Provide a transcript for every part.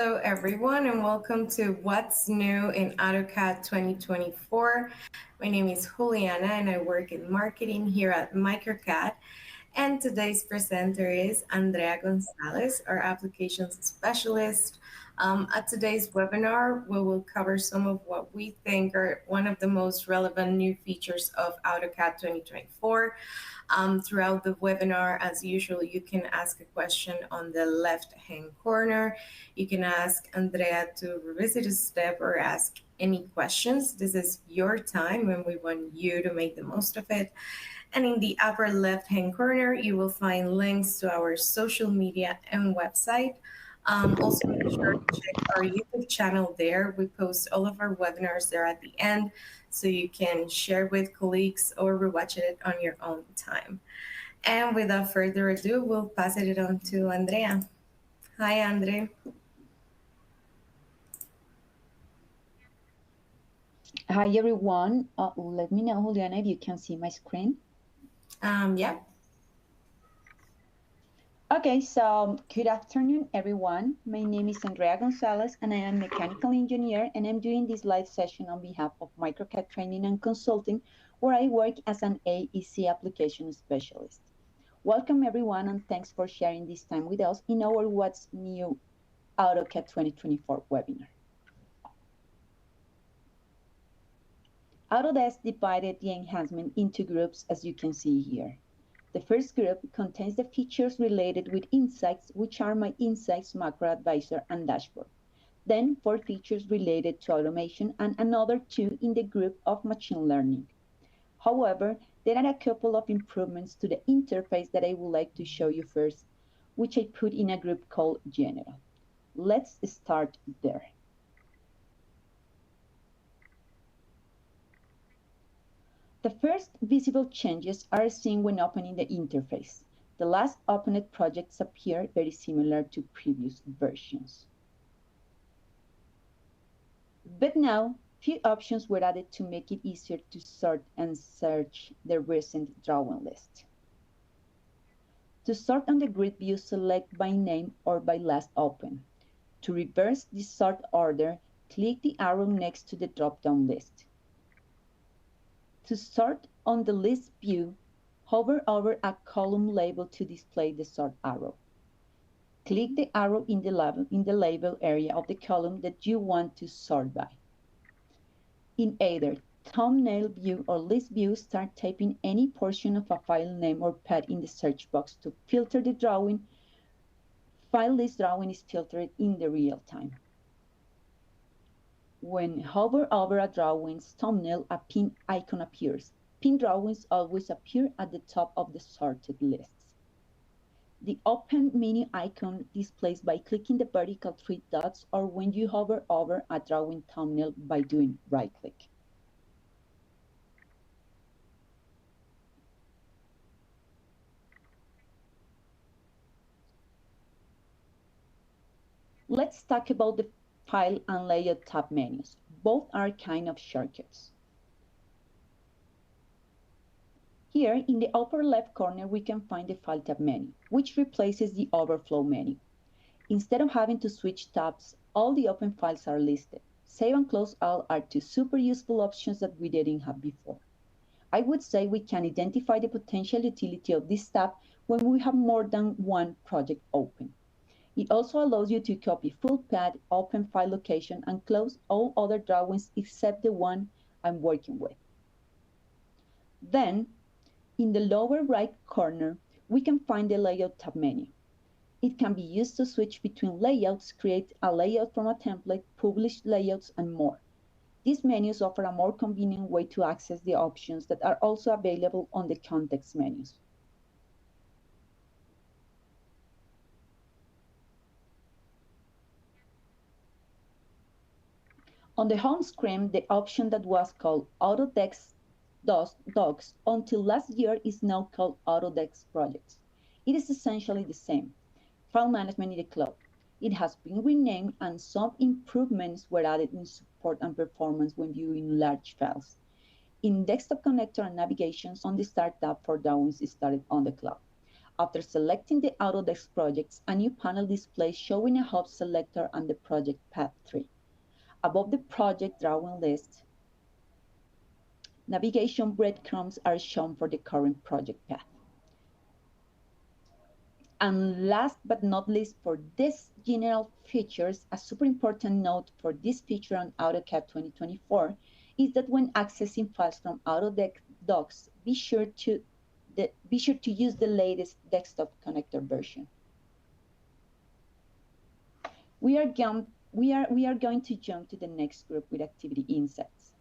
Hello, everyone, and welcome to What's New in AutoCAD 2024. My name is Juliana, and I work in marketing here at MicroCAD. And today's presenter is Andrea Gonzalez, our applications specialist. At today's webinar, we will cover some of what we think are one of the most relevant new features of AutoCAD 2024. Throughout the webinar, as usual, you can ask a question on the left-hand corner. You can ask Andrea to revisit a step or ask any questions. This is your time, and we want you to make the most of it. And in the upper left-hand corner, you will find links to our social media and website. Also, make sure to check our YouTube channel there. We post all of our webinars there at the end, so you can share with colleagues or rewatch it on your own time. And without further ado, we'll pass it on to Andrea. Hi, Andre. Hi everyone. Let me know, Juliana, if you can see my screen. Yeah. Okay, so good afternoon, everyone. My name is Andrea Gonzalez, and I am a mechanical engineer, and I'm doing this live session on behalf of MicroCAD Training and Consulting, where I work as an AEC application specialist. Welcome, everyone, and thanks for sharing this time with us in our What's New AutoCAD 2024 webinar. Autodesk divided the enhancement into groups, as you can see here. The first group contains the features related with insights, which are my insights, macro advisor, and dashboard. Then 4 features related to automation and another 2 in the group of machine learning. However, there are a couple of improvements to the interface that I would like to show you first, which I put in a group called General. Let's start there. The first visible changes are seen when opening the interface. The last opened projects appear very similar to previous versions. But now, few options were added to make it easier to sort and search the recent drawing list. To sort on the grid view, select by name or by last open. To reverse the sort order, click the arrow next to the drop-down list. To sort on the list view, hover over a column label to display the sort arrow. Click the arrow in the label area of the column that you want to sort by. In either thumbnail view or list view, start typing any portion of a file name or path in the search box to filter the drawing. File list drawing is filtered in the real time. When hover over a drawing's thumbnail, a pin icon appears. Pin drawings always appear at the top of the sorted lists. The Open menu icon displays by clicking the vertical 3 dots or when you hover over a drawing thumbnail by doing right-click. Let's talk about the File and Layout tab menus. Both are kind of shortcuts. Here in the upper left corner, we can find the File tab menu, which replaces the Overflow menu. Instead of having to switch tabs, all the open files are listed. Save and Close All are 2 super useful options that we didn't have before. I would say we can identify the potential utility of this tab when we have more than one project open. It also allows you to copy full path, open file location, and close all other drawings except the one I'm working with. Then, in the lower right corner, we can find the Layout tab menu. It can be used to switch between layouts, create a layout from a template, publish layouts, and more. These menus offer a more convenient way to access the options that are also available on the context menus. On the home screen, the option that was called Autodesk Docs until last year is now called Autodesk Projects. It is essentially the same. File management in the cloud. It has been renamed and some improvements were added in support and performance when viewing large files. In desktop connector and navigations on the Start tab for drawings started on the cloud. After selecting the Autodesk projects, a new panel displays showing a hub selector and the project path tree. Above the project drawing list, navigation breadcrumbs are shown for the current project path. And last but not least, for these general features, a super important note for this feature on AutoCAD 2024 is that when accessing files from Autodesk Docs, be sure to use the latest desktop connector version. We are going to jump to the next group with Activity Insights.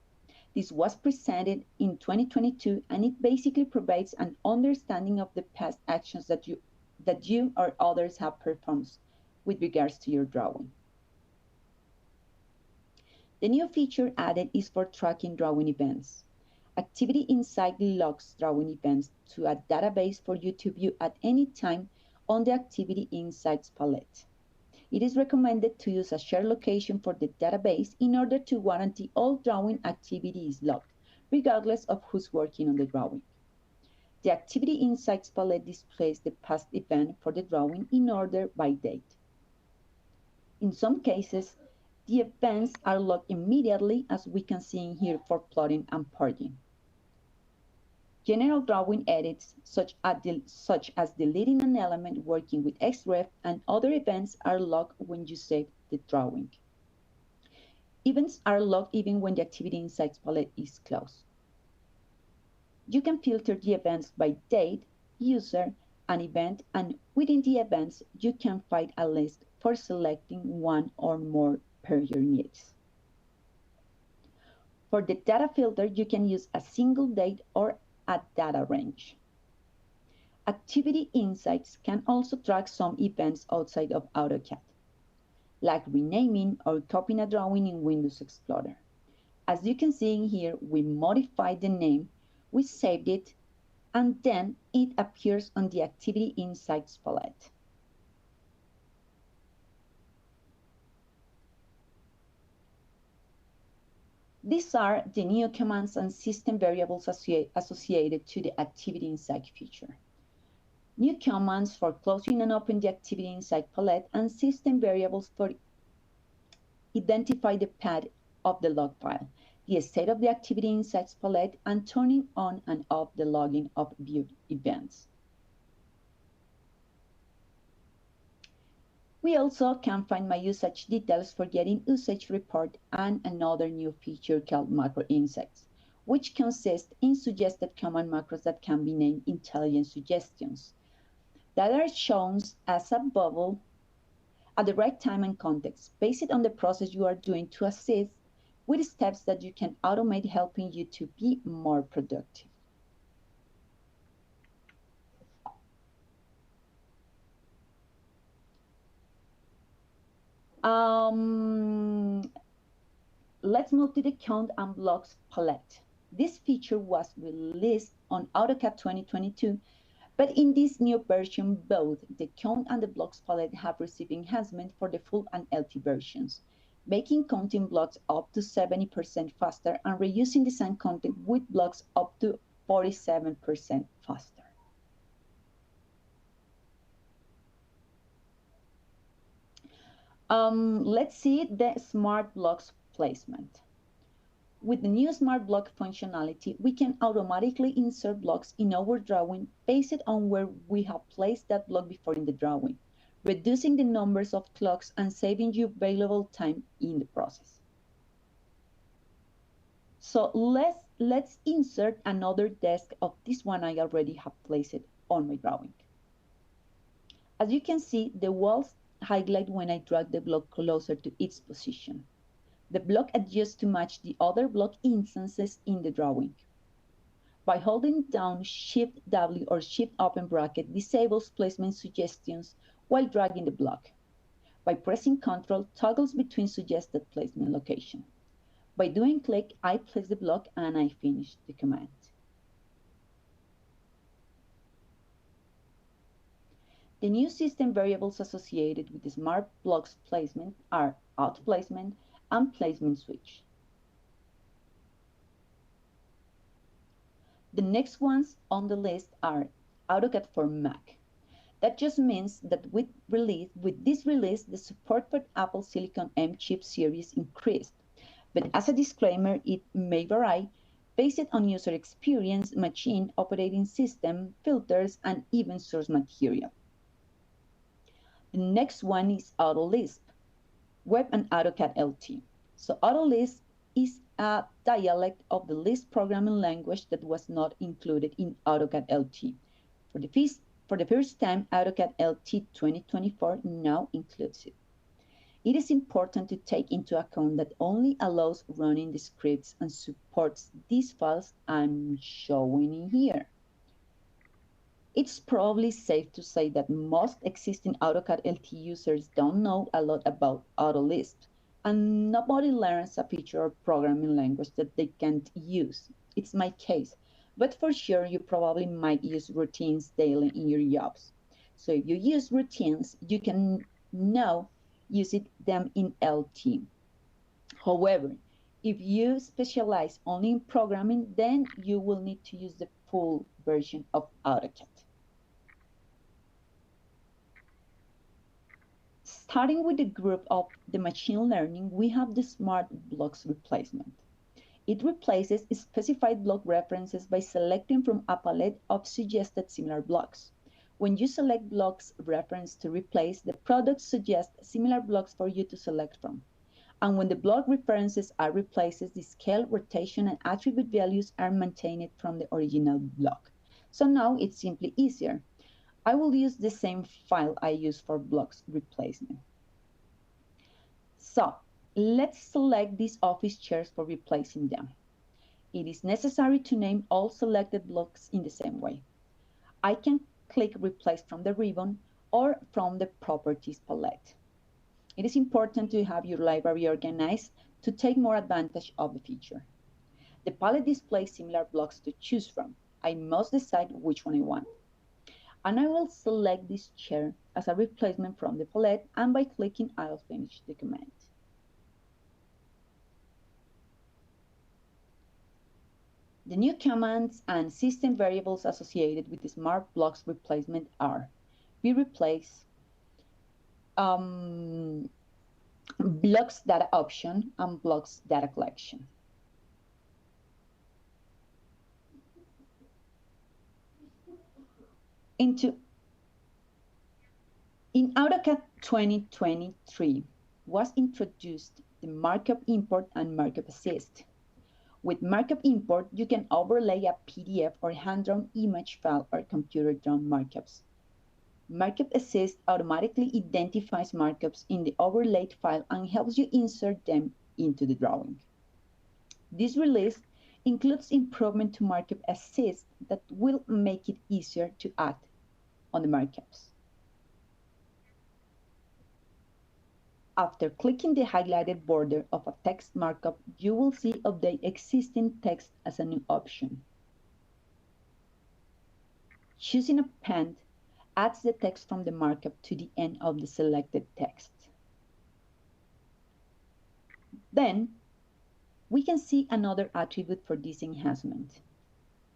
This was presented in 2022, and it basically provides an understanding of the past actions that you or others have performed with regards to your drawing. The new feature added is for tracking drawing events. Activity Insight logs drawing events to a database for you to view at any time on the Activity Insights palette. It is recommended to use a shared location for the database in order to guarantee all drawing activity is logged, regardless of who's working on the drawing. The Activity Insights palette displays the past event for the drawing in order by date. In some cases, the events are logged immediately, as we can see in here for plotting and purging. General drawing edits, such as deleting an element, working with XREF, and other events are logged when you save the drawing. Events are logged even when the Activity Insights palette is closed. You can filter the events by date, user, and event, and within the events, you can find a list for selecting one or more per your needs. For the data filter, you can use a single date or a data range. Activity Insights can also track some events outside of AutoCAD, like renaming or copying a drawing in Windows Explorer. As you can see in here, we modified the name, we saved it, and then it appears on the Activity Insights palette. These are the new commands and system variables associated to the Activity Insight feature. New commands for closing and opening the Activity Insight palette, and system variables for identify the path of the log file, the state of the Activity Insights palette, and turning on and off the logging of viewed events. We also can find my usage details for getting usage report and another new feature called Macro Insights, which consists in suggested command macros that can be named intelligent suggestions that are shown as a bubble at the right time and context, based on the process you are doing to assist with steps that you can automate, helping you to be more productive. Let's move to the Count and Blocks palette. This feature was released on AutoCAD 2022, but in this new version, both the Count and the Blocks palette have received enhancement for the full and LT versions, making counting blocks up to 70% faster and reusing design content with blocks up to 47% faster. Let's see the Smart Blocks placement. With the new Smart Block functionality, we can automatically insert blocks in our drawing based on where we have placed that block before in the drawing, reducing the numbers of clocks and saving you valuable time in the process. So let's insert another desk of this one I already have placed on my drawing. As you can see, the walls highlight when I drag the block closer to its position. The block adjusts to match the other block instances in the drawing. By holding down Shift W or Shift Open Bracket disables placement suggestions while dragging the block. By pressing Ctrl, toggles between suggested placement location. By doing click, I place the block and I finish the command. The new system variables associated with the Smart Blocks placement are Auto Placement and Placement Switch. The next ones on the list are AutoCAD for Mac. That just means that with this release, the support for Apple Silicon M chip series increased. But as a disclaimer, it may vary based on user experience, machine, operating system, filters, and even source material. The next one is AutoLisp, Web and AutoCAD LT. So AutoLisp is a dialect of the Lisp programming language that was not included in AutoCAD LT. For the first time, AutoCAD LT 2024 now includes it. It is important to take into account that only allows running the scripts and supports these files I'm showing in here. It's probably safe to say that most existing AutoCAD LT users don't know a lot about AutoLisp, and nobody learns a feature or programming language that they can't use. It's my case, but for sure you probably might use routines daily in your jobs. So if you use routines, you can now use them in LT. However, if you specialize only in programming, then you will need to use the full version of AutoCAD. Starting with the group of the machine learning, we have the smart blocks replacement. It replaces specified block references by selecting from a palette of suggested similar blocks. When you select blocks reference to replace, the product suggests similar blocks for you to select from. And when the block references are replaced, the scale, rotation, and attribute values are maintained from the original block. So now it's simply easier. I will use the same file I use for blocks replacement. So let's select these office chairs for replacing them. It is necessary to name all selected blocks in the same way. I can click Replace from the ribbon or from the Properties palette. It is important to have your library organized to take more advantage of the feature. The palette displays similar blocks to choose from. I must decide which one I want. And I will select this chair as a replacement from the palette, and by clicking I'll finish the command. The new commands and system variables associated with the smart blocks replacement are we replace blocks data option and blocks data collection. In AutoCAD 2023 was introduced the Markup Import and Markup Assist. With Markup Import, you can overlay a PDF or hand-drawn image file or computer-drawn markups. Markup Assist automatically identifies markups in the overlaid file and helps you insert them into the drawing. This release includes improvement to Markup Assist that will make it easier to act on the markups. After clicking the highlighted border of a text markup, you will see Update Existing Text as a new option. Choosing Append adds the text from the markup to the end of the selected text. Then, we can see another attribute for this enhancement.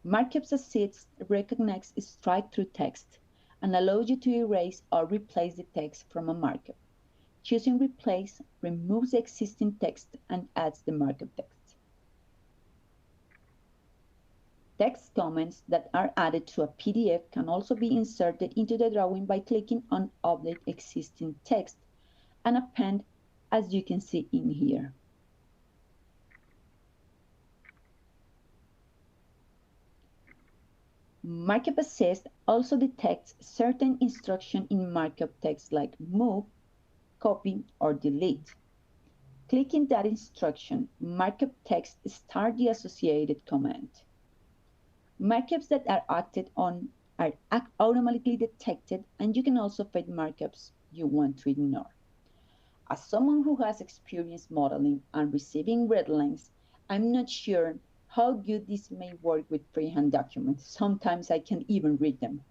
Markup Assist recognizes strike-through text and allows you to erase or replace the text from a markup. Choosing Replace removes the existing text and adds the markup text. Text comments that are added to a PDF can also be inserted into the drawing by clicking on Update Existing Text and append, as you can see in here. Markup Assist also detects certain instructions in markup text like move, copy, or delete. Clicking that instruction, markup text starts the associated command. Markups that are acted on are automatically detected, and you can also find markups you want to ignore. As someone who has experience modeling and receiving red lines, I'm not sure how good this may work with freehand documents. Sometimes I can't even read them.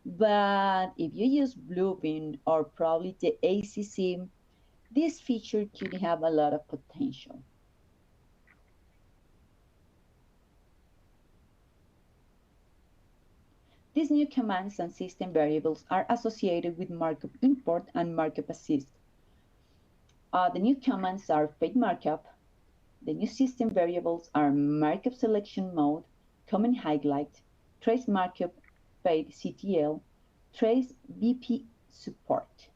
But if you use Bluebeam or probably the ACC, this feature could have a lot of potential. These new commands and system variables are associated with Markup Import and Markup Assist. The new commands are Fade Markup. The new system variables are Markup Selection Mode, Comment Highlight, Trace Markup, Fade CTL, Trace BP Support.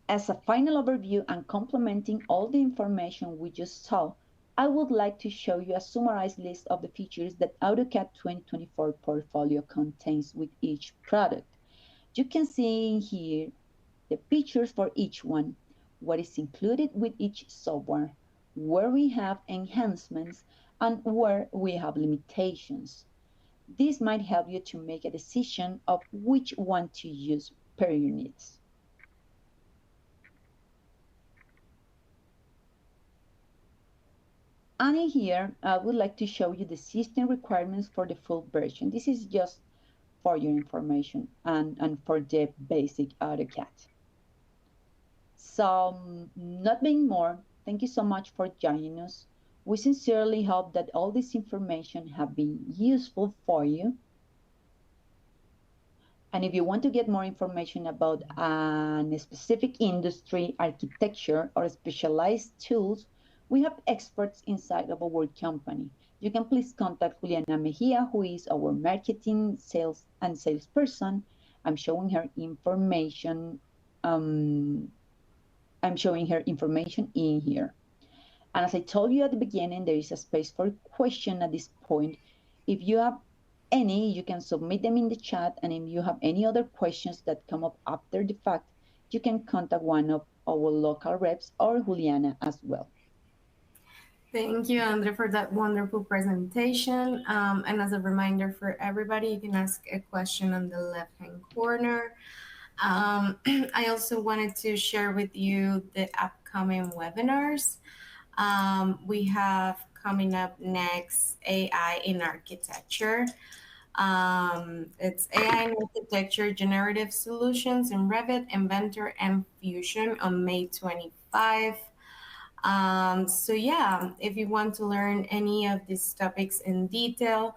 As a final overview and complementing all the information we just saw, I would like to show you a summarized list of the features that AutoCAD 2024 portfolio contains with each product. You can see here the features for each one, what is included with each software, where we have enhancements, and where we have limitations. This might help you to make a decision of which one to use per your needs. And in here, I would like to show you the system requirements for the full version. This is just for your information and for the basic AutoCAD. So, not being more, thank you so much for joining us. We sincerely hope that all this information have been useful for you. And if you want to get more information about a specific industry, architecture, or specialized tools, we have experts inside of our company. You can please contact Juliana Mejia, who is our marketing, sales, and salesperson. I'm showing her information. I'm showing her information in here. And as I told you at the beginning, there is a space for question at this point. If you have any, you can submit them in the chat. And if you have any other questions that come up after the fact, you can contact one of our local reps or Juliana as well. Thank you, Andre, for that wonderful presentation. And as a reminder for everybody, you can ask a question on the left-hand corner. I also wanted to share with you the upcoming webinars. We have coming up next AI in architecture. It's AI in architecture, generative solutions in Revit, Inventor, and Fusion on May 25. So yeah, if you want to learn any of these topics in detail,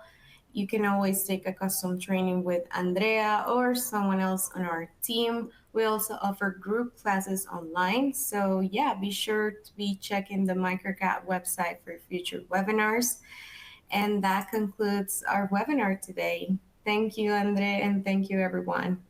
you can always take a custom training with Andrea or someone else on our team. We also offer group classes online. So yeah, be sure to be checking the MicroCAD website for future webinars. And that concludes our webinar today. Thank you, Andre, and thank you, everyone.